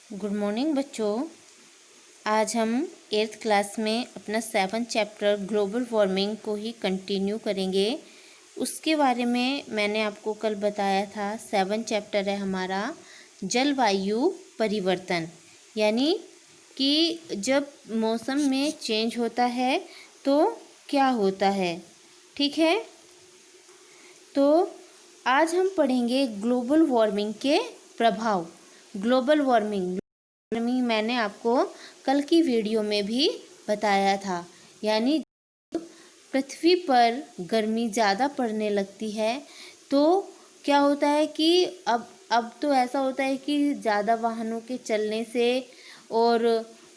Good morning बच्चों। आज हम 8th क्लास में अपना 7th चैप्टर ग्लोबल वार्मिंग को ही कंटिन्यू करेंगे। उसके बारे में मैंने आपको कल बताया था। 7th चैप्टर है हमारा जलवायु परिवर्तन, यानी कि जब मौसम में चेंज होता है तो क्या होता है। ठीक है, तो आज हम पढ़ेंगे ग्लोबल वार्मिंग के प्रभाव। ग्लोबल वार्मिंग मैंने आपको कल की वीडियो में भी बताया था, यानी पृथ्वी पर गर्मी ज़्यादा पड़ने लगती है तो क्या होता है कि अब तो ऐसा होता है कि ज़्यादा वाहनों के चलने से और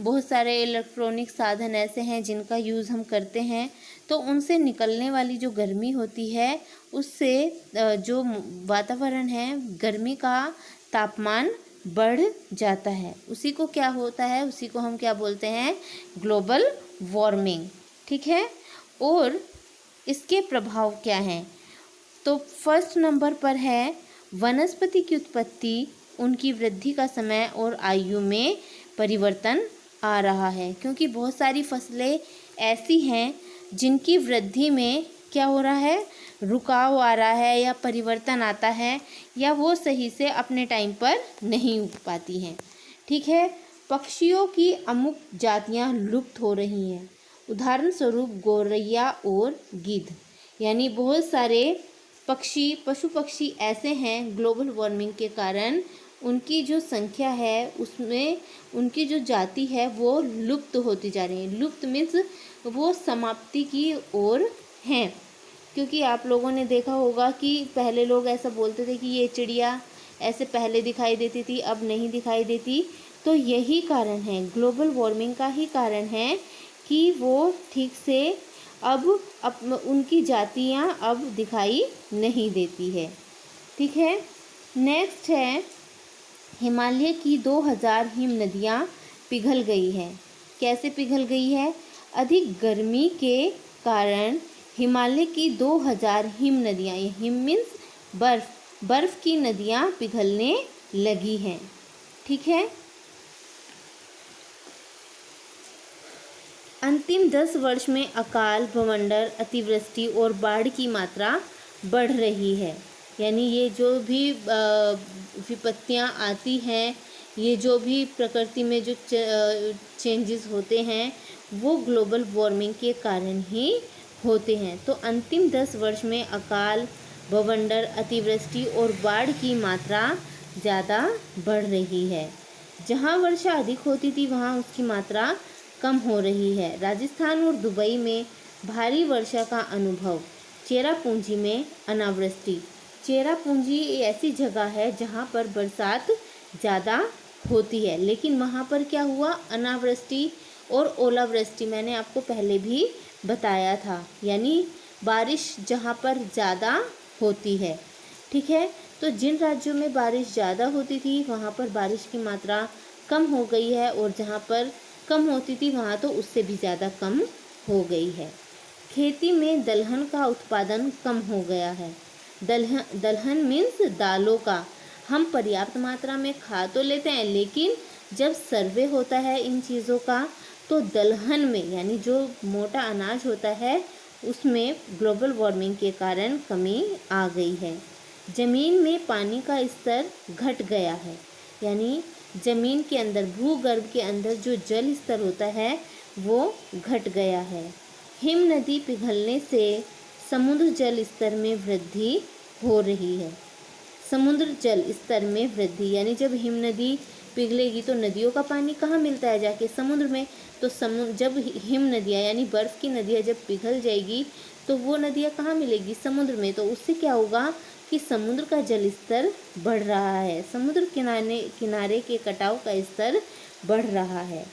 बहुत सारे इलेक्ट्रॉनिक साधन ऐसे हैं जिनका यूज़ हम करते हैं, तो उनसे निकलने वाली जो गर्मी होती है उससे जो वातावरण है, गर्मी का तापमान बढ़ जाता है। उसी को क्या होता है, उसी को हम क्या बोलते हैं, ग्लोबल वार्मिंग। ठीक है, और इसके प्रभाव क्या हैं? तो फर्स्ट नंबर पर है वनस्पति की उत्पत्ति, उनकी वृद्धि का समय और आयु में परिवर्तन आ रहा है, क्योंकि बहुत सारी फसलें ऐसी हैं जिनकी वृद्धि में क्या हो रहा है, रुकाव आ रहा है या परिवर्तन आता है, या वो सही से अपने टाइम पर नहीं उग पाती हैं। ठीक है, पक्षियों की अमुक जातियां लुप्त हो रही हैं, उदाहरण स्वरूप गौरैया और गिद्ध, यानी बहुत सारे पशु पक्षी ऐसे हैं ग्लोबल वार्मिंग के कारण उनकी जो संख्या है उसमें उनकी जो जाति है वो लुप्त होती जा रही है। लुप्त मीन्स वो समाप्ति की ओर हैं, क्योंकि आप लोगों ने देखा होगा कि पहले लोग ऐसा बोलते थे कि ये चिड़िया ऐसे पहले दिखाई देती थी, अब नहीं दिखाई देती। तो यही कारण है, ग्लोबल वार्मिंग का ही कारण है कि वो ठीक से अब उनकी जातियां अब दिखाई नहीं देती है। ठीक है, नेक्स्ट है हिमालय की 2000 हिम नदियाँ पिघल गई है। कैसे पिघल गई है? अधिक गर्मी के कारण हिमालय की 2000 हिम नदियाँ, ये हिम मीन्स बर्फ की नदियाँ पिघलने लगी हैं। ठीक है, अंतिम 10 वर्ष में अकाल, भवंडर, अतिवृष्टि और बाढ़ की मात्रा बढ़ रही है। यानी ये जो भी विपत्तियां आती हैं, ये जो भी प्रकृति में जो चेंजेस होते हैं वो ग्लोबल वार्मिंग के कारण ही होते हैं। तो अंतिम 10 वर्ष में अकाल, भवंडर, अतिवृष्टि और बाढ़ की मात्रा ज़्यादा बढ़ रही है। जहाँ वर्षा अधिक होती थी वहाँ उसकी मात्रा कम हो रही है। राजस्थान और दुबई में भारी वर्षा का अनुभव। चेरापूंजी में अनावृष्टि। चेरापूंजी ऐसी जगह है जहाँ पर बरसात ज़्यादा होती है, लेकिन वहाँ पर क्या हुआ, अनावृष्टि और ओलावृष्टि मैंने आपको पहले भी बताया था, यानी बारिश जहाँ पर ज़्यादा होती है। ठीक है, तो जिन राज्यों में बारिश ज़्यादा होती थी वहाँ पर बारिश की मात्रा कम हो गई है, और जहाँ पर कम होती थी वहाँ तो उससे भी ज़्यादा कम हो गई है। खेती में दलहन का उत्पादन कम हो गया है। दलहन मीन्स दालों का। हम पर्याप्त मात्रा में खा तो लेते हैं, लेकिन जब सर्वे होता है इन चीज़ों का तो दलहन में, यानी जो मोटा अनाज होता है उसमें ग्लोबल वार्मिंग के कारण कमी आ गई है। ज़मीन में पानी का स्तर घट गया है, यानी ज़मीन के अंदर, भूगर्भ के अंदर जो जल स्तर होता है वो घट गया है। हिम नदी पिघलने से समुद्र जल स्तर में वृद्धि हो रही है। समुद्र जल स्तर में वृद्धि, यानी जब हिम नदी पिघलेगी तो नदियों का पानी कहाँ मिलता है, जाके समुद्र में। तो जब हिम नदियाँ यानी बर्फ़ की नदियाँ जब पिघल जाएगी तो वो नदियाँ कहाँ मिलेगी, समुद्र में। तो उससे क्या होगा कि समुद्र का जल स्तर बढ़ रहा है, समुद्र किनारे के कटाव का स्तर बढ़ रहा है।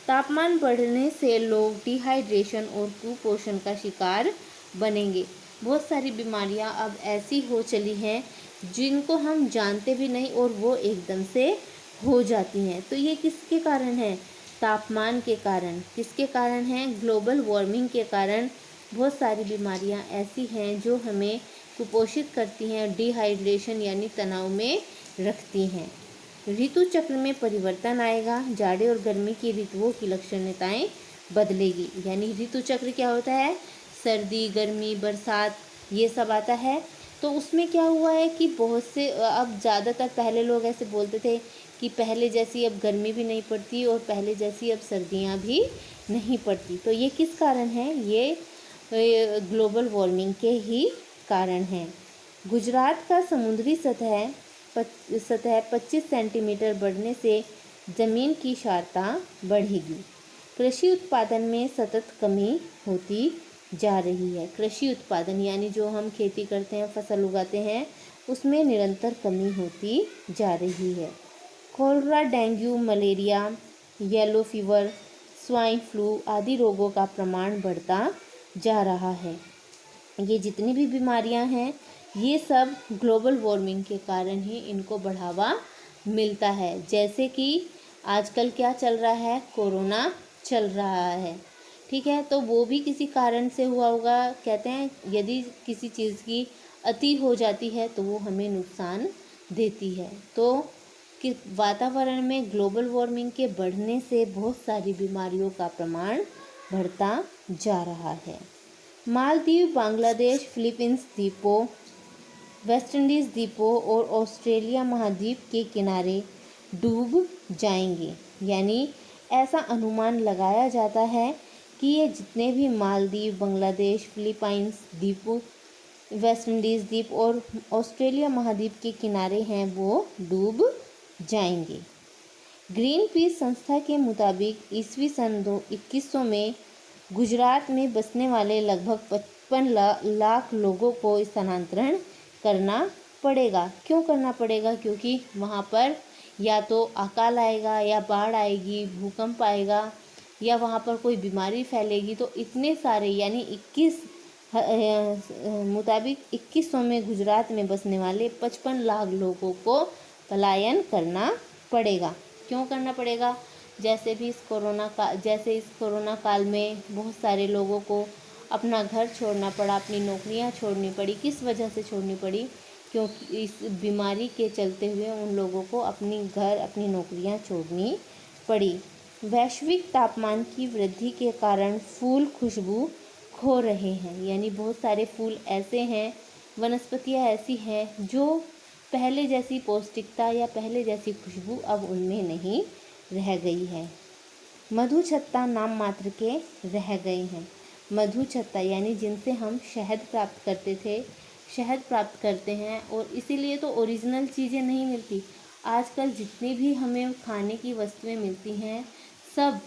तापमान बढ़ने से लोग डिहाइड्रेशन और कुपोषण का शिकार बनेंगे। बहुत सारी बीमारियां अब ऐसी हो चली हैं जिनको हम जानते भी नहीं और वो एकदम से हो जाती हैं। तो ये किसके कारण है? तापमान के कारण। किसके कारण है? ग्लोबल वार्मिंग के कारण बहुत सारी बीमारियां ऐसी हैं जो हमें कुपोषित करती हैं, डिहाइड्रेशन यानी तनाव में रखती हैं। ऋतु चक्र में परिवर्तन आएगा, जाड़े और गर्मी की ऋतुओं की लक्षणताएं बदलेगी। यानी ऋतु चक्र क्या होता है, सर्दी, गर्मी, बरसात, ये सब आता है। तो उसमें क्या हुआ है कि बहुत से अब ज़्यादातर पहले लोग ऐसे बोलते थे कि पहले जैसी अब गर्मी भी नहीं पड़ती और पहले जैसी अब सर्दियाँ भी नहीं पड़ती। तो ये किस कारण है, ये ग्लोबल वार्मिंग के ही कारण है। गुजरात का समुद्री सतह 25 सेंटीमीटर बढ़ने से ज़मीन की क्षारता बढ़ेगी। कृषि उत्पादन में सतत कमी होती जा रही है। कृषि उत्पादन यानी जो हम खेती करते हैं, फसल उगाते हैं, उसमें निरंतर कमी होती जा रही है। Cholera, dengue, malaria, yellow fever, swine flu आदि रोगों का प्रमाण बढ़ता जा रहा है। ये जितनी भी बीमारियां हैं, ये सब ग्लोबल वार्मिंग के कारण ही इनको बढ़ावा मिलता है। जैसे कि आजकल क्या चल रहा है, कोरोना चल रहा है, ठीक है, तो वो भी किसी कारण से हुआ होगा। कहते हैं यदि किसी चीज़ की अति हो जाती है तो वो हमें नुकसान देती है। तो कि वातावरण में ग्लोबल वार्मिंग के बढ़ने से बहुत सारी बीमारियों का प्रमाण बढ़ता जा रहा है। मालदीव, बांग्लादेश, फिलीपींस द्वीपों, वेस्ट इंडीज़ द्वीपों और ऑस्ट्रेलिया महाद्वीप के किनारे डूब जाएंगे। यानी ऐसा अनुमान लगाया जाता है कि ये जितने भी मालदीव, बांग्लादेश, फिलीपाइंस द्वीपों, वेस्ट इंडीज़ द्वीप और ऑस्ट्रेलिया महाद्वीप के किनारे हैं, वो डूब जाएंगे। ग्रीन पीस संस्था के मुताबिक ईस्वी सन 2100 में गुजरात में बसने वाले लगभग 55 लाख लोगों को स्थानांतरण करना पड़ेगा। क्यों करना पड़ेगा? क्योंकि वहाँ पर या तो अकाल आएगा या बाढ़ आएगी, भूकंप आएगा या वहाँ पर कोई बीमारी फैलेगी। तो इतने सारे यानी 2100 में गुजरात में बसने वाले 55 लाख लोगों को पलायन करना पड़ेगा। क्यों करना पड़ेगा? जैसे इस कोरोना काल में बहुत सारे लोगों को अपना घर छोड़ना पड़ा, अपनी नौकरियां छोड़नी पड़ी। किस वजह से छोड़नी पड़ी? क्योंकि इस बीमारी के चलते हुए उन लोगों को अपनी नौकरियां छोड़नी पड़ी। वैश्विक तापमान की वृद्धि के कारण फूल खुशबू खो रहे हैं। यानी बहुत सारे फूल ऐसे हैं, वनस्पतियां ऐसी हैं जो पहले जैसी पौष्टिकता या पहले जैसी खुशबू अब उनमें नहीं रह गई है। मधुछत्ता नाम मात्र के रह गए हैं। मधुछत्ता यानी जिनसे हम शहद प्राप्त करते थे, शहद प्राप्त करते हैं, और इसीलिए तो ओरिजिनल चीज़ें नहीं मिलती। आजकल जितनी भी हमें खाने की वस्तुएं मिलती हैं, सब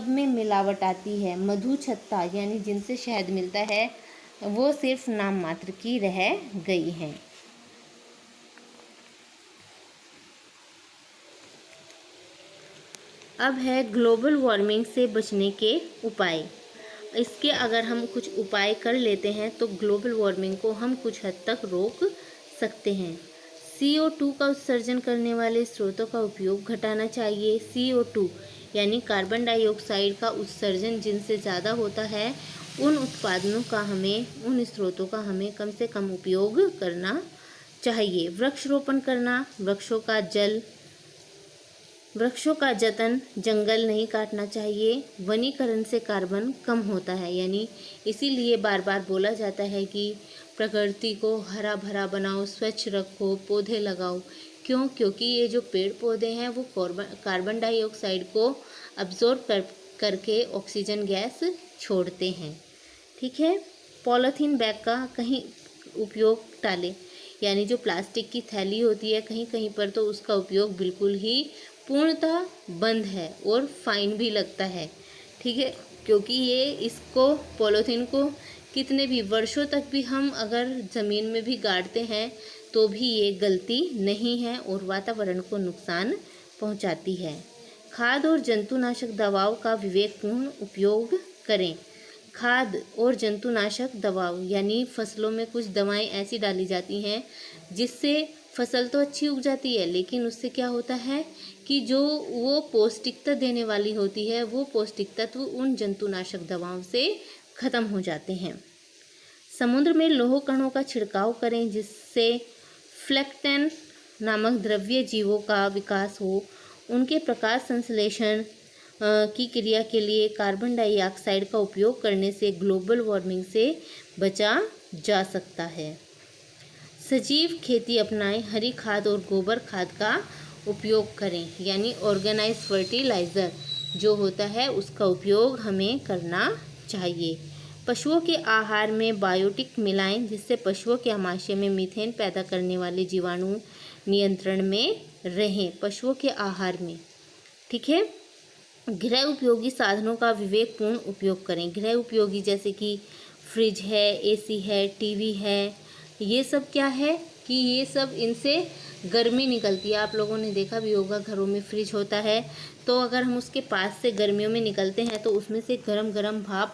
में मिलावट आती है। मधुछत्ता यानी जिनसे शहद मिलता है, वो सिर्फ नाम मात्र की रह गई हैं। अब है ग्लोबल वार्मिंग से बचने के उपाय। इसके अगर हम कुछ उपाय कर लेते हैं तो ग्लोबल वार्मिंग को हम कुछ हद तक रोक सकते हैं। CO2 का उत्सर्जन करने वाले स्रोतों का उपयोग घटाना चाहिए। CO2 यानी कार्बन डाइऑक्साइड का उत्सर्जन जिनसे ज़्यादा होता है, उन स्रोतों का हमें कम से कम उपयोग करना चाहिए। वृक्षारोपण करना, वृक्षों का जतन, जंगल नहीं काटना चाहिए। वनीकरण से कार्बन कम होता है। यानी इसीलिए बार बार बोला जाता है कि प्रकृति को हरा भरा बनाओ, स्वच्छ रखो, पौधे लगाओ। क्यों? क्योंकि ये जो पेड़ पौधे हैं वो कार्बन डाइऑक्साइड को अब्जॉर्ब करके ऑक्सीजन गैस छोड़ते हैं। ठीक है। पॉलीथीन बैग का कहीं उपयोग टालें। यानी जो प्लास्टिक की थैली होती है, कहीं कहीं पर तो उसका उपयोग बिल्कुल ही पूर्णतः बंद है और फाइन भी लगता है। ठीक है, क्योंकि पॉलीथीन को कितने भी वर्षों तक भी हम अगर ज़मीन में भी गाड़ते हैं तो भी ये गलती नहीं है और वातावरण को नुकसान पहुंचाती है। खाद और जंतुनाशक दवाओं का विवेकपूर्ण उपयोग करें। खाद और जंतुनाशक दवाओं यानी फसलों में कुछ दवाएं ऐसी डाली जाती हैं जिससे फसल तो अच्छी उग जाती है, लेकिन उससे क्या होता है कि जो वो पौष्टिकता देने वाली होती है, वो पौष्टिक तत्व उन जंतुनाशक दवाओं से खत्म हो जाते हैं। समुद्र में लौह कणों का छिड़काव करें जिससे प्लैंकटन नामक द्रव्य जीवों का विकास हो, उनके प्रकाश संश्लेषण की क्रिया के लिए कार्बन डाइऑक्साइड का उपयोग करने से ग्लोबल वार्मिंग से बचा जा सकता है। सजीव खेती अपनाएं, हरी खाद और गोबर खाद का उपयोग करें, यानी ऑर्गेनाइज फर्टिलाइज़र जो होता है उसका उपयोग हमें करना चाहिए। पशुओं के आहार में बायोटिक मिलाएं, जिससे पशुओं के आमाशय में मीथेन पैदा करने वाले जीवाणु नियंत्रण में रहें। पशुओं के आहार में, ठीक है। गृह उपयोगी साधनों का विवेकपूर्ण उपयोग करें। गृह उपयोगी जैसे कि फ्रिज है, एसी है, टीवी है, ये सब क्या है कि ये सब इनसे गर्मी निकलती है। आप लोगों ने देखा भी होगा, घरों में फ्रिज होता है तो अगर हम उसके पास से गर्मियों में निकलते हैं तो उसमें से गरम गरम भाप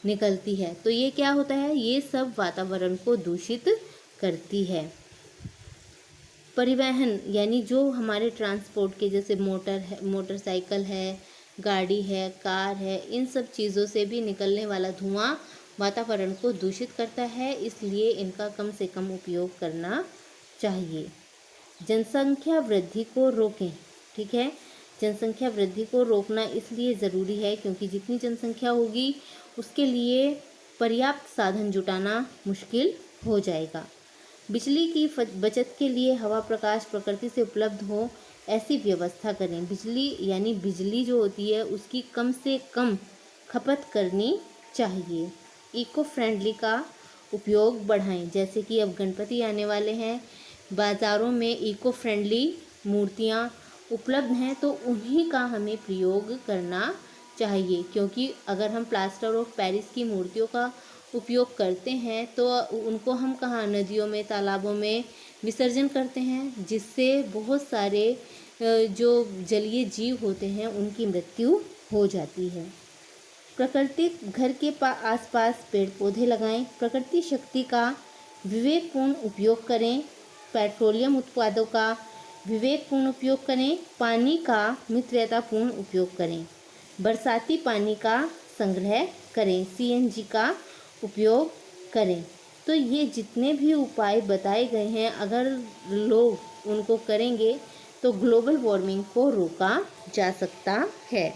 निकलती है। तो ये क्या होता है, ये सब वातावरण को दूषित करती है। परिवहन यानी जो हमारे ट्रांसपोर्ट के जैसे मोटर है, मोटरसाइकिल है, गाड़ी है, कार है, इन सब चीज़ों से भी निकलने वाला धुआं वातावरण को दूषित करता है, इसलिए इनका कम से कम उपयोग करना चाहिए। जनसंख्या वृद्धि को रोकें, ठीक है। जनसंख्या वृद्धि को रोकना इसलिए ज़रूरी है क्योंकि जितनी जनसंख्या होगी उसके लिए पर्याप्त साधन जुटाना मुश्किल हो जाएगा। बिजली की बचत के लिए हवा प्रकाश प्रकृति से उपलब्ध हो ऐसी व्यवस्था करें। बिजली यानी बिजली जो होती है उसकी कम से कम खपत करनी चाहिए। इको फ्रेंडली का उपयोग बढ़ाएं, जैसे कि अब गणपति आने वाले हैं, बाज़ारों में इको फ्रेंडली मूर्तियाँ उपलब्ध हैं तो उन्हीं का हमें प्रयोग करना चाहिए, क्योंकि अगर हम प्लास्टर ऑफ पेरिस की मूर्तियों का उपयोग करते हैं तो उनको हम कहाँ, नदियों में, तालाबों में विसर्जन करते हैं, जिससे बहुत सारे जो जलीय जीव होते हैं उनकी मृत्यु हो जाती है। प्राकृतिक घर के आसपास पेड़ पौधे लगाएं। प्रकृति शक्ति का विवेकपूर्ण उपयोग करें। पेट्रोलियम उत्पादों का विवेकपूर्ण उपयोग करें। पानी का मितव्ययतापूर्ण उपयोग करें। बरसाती पानी का संग्रह करें। सीएनजी का उपयोग करें। तो ये जितने भी उपाय बताए गए हैं, अगर लोग उनको करेंगे तो ग्लोबल वार्मिंग को रोका जा सकता है।